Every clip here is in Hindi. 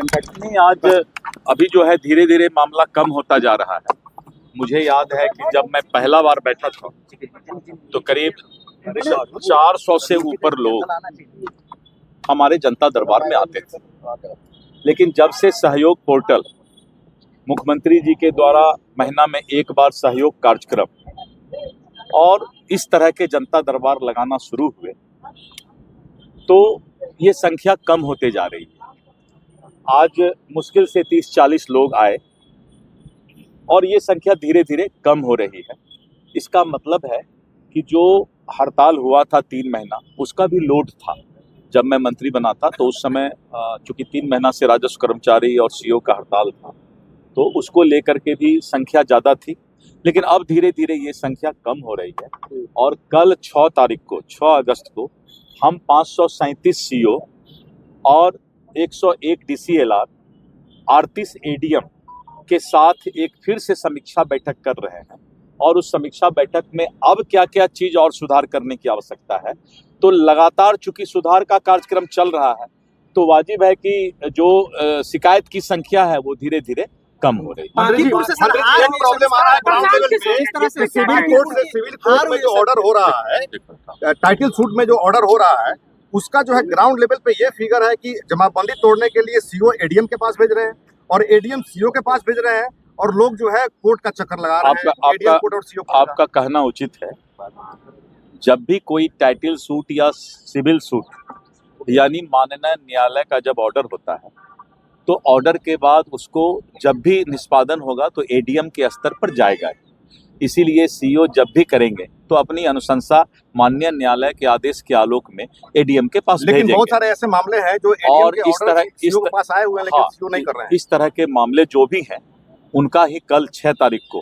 नहीं, आज अभी जो है धीरे धीरे मामला कम होता जा रहा है। मुझे याद है कि जब मैं पहला बार बैठा था तो करीब 400 से ऊपर लोग हमारे जनता दरबार में आते थे, लेकिन जब से सहयोग पोर्टल मुख्यमंत्री जी के द्वारा महीना में एक बार सहयोग कार्यक्रम और इस तरह के जनता दरबार लगाना शुरू हुए तो ये संख्या कम होते जा रही है। आज मुश्किल से 30-40 लोग आए और ये संख्या धीरे धीरे कम हो रही है। इसका मतलब है कि जो हड़ताल हुआ था 3 महीना, उसका भी लोड था। जब मैं मंत्री बना था तो उस समय चूंकि 3 महीना से राजस्व कर्मचारी और सीओ का हड़ताल था, तो उसको लेकर के भी संख्या ज़्यादा थी, लेकिन अब धीरे धीरे ये संख्या कम हो रही है। और कल 6 अगस्त को हम 537 सीओ और 101 DCLR 38 ADM के साथ एक फिर से समीक्षा बैठक कर रहे हैं और उस समीक्षा बैठक में अब क्या क्या चीज और सुधार करने की आवश्यकता है। तो लगातार चूंकि सुधार का कार्यक्रम चल रहा है तो वाजिब है कि जो शिकायत की संख्या है वो धीरे धीरे कम हो रही है। प्रॉब्लम आ रहा है ग्राउंड लेवल पे, सिविल कोर्ट में जो ऑर्डर हो रहा है, टाइटल सूट में जो ऑर्डर हो रहा है, उसका जो है ग्राउंड लेवल पे ये फिगर है कि जमाबंदी तोड़ने के लिए सीओ एडीएम के पास भेज रहे हैं और एडीएम सीओ के पास भेज रहे हैं और लोग जो है कोर्ट का चक्कर लगा रहे हैं। एडीएम कोर्ट और सीओ आपका कहना उचित है। जब भी कोई टाइटल सूट या सिविल सूट यानी माननीय न्यायालय का जब ऑर्डर होता है तो ऑर्डर के बाद उसको जब भी निष्पादन होगा तो एडीएम के स्तर पर जाएगा। इसीलिए सीओ जब भी करेंगे तो अपनी अनुशंसा माननीय न्यायालय के आदेश के आलोक में एडीएम के पास भेजेंगे। लेकिन बहुत सारे ऐसे मामले हैं जो एडीएम के ऑर्डर सीओ के पास आए हुए हैं लेकिन सीओ नहीं कर रहे हैं। इस तरह के मामले जो भी हैं उनका ही कल 6 तारीख को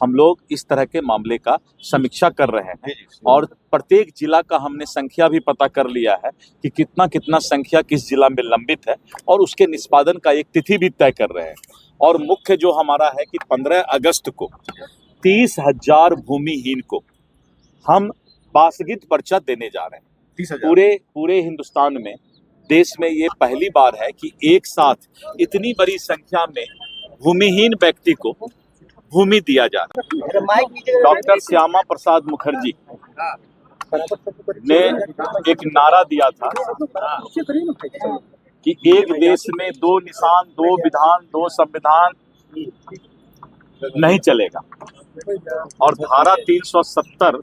हम लोग इस तरह के मामले का समीक्षा कर रहे हैं और प्रत्येक जिला का हमने संख्या भी पता कर लिया है कि कितना संख्या किस जिला में लंबित है और उसके निष्पादन का एक तिथि भी तय कर रहे हैं। और मुख्य जो हमारा है कि 15 अगस्त को 30,000 भूमिहीन को हम बासगित पर्चा देने जा रहे हैं। पूरे हिंदुस्तान में, देश में ये पहली बार है कि एक साथ इतनी बड़ी संख्या में भूमिहीन व्यक्ति को भूमि दिया जा रहा है। डॉक्टर श्यामा प्रसाद मुखर्जी ने एक नारा दिया था कि एक देश में 2 निशान, 2 विधान, 2 संविधान नहीं चलेगा। और धारा 370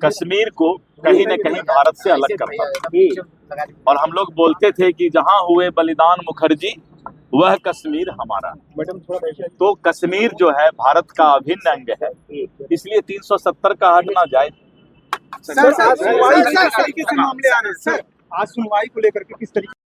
कश्मीर को कहीं न कहीं भारत से अलग करता था और हम लोग बोलते थे कि जहां हुए बलिदान मुखर्जी वह कश्मीर हमारा। तो कश्मीर जो है भारत का अभिन्न अंग है, इसलिए 370 का हट ना जाए। आज सुनवाई को लेकर के किस तरीके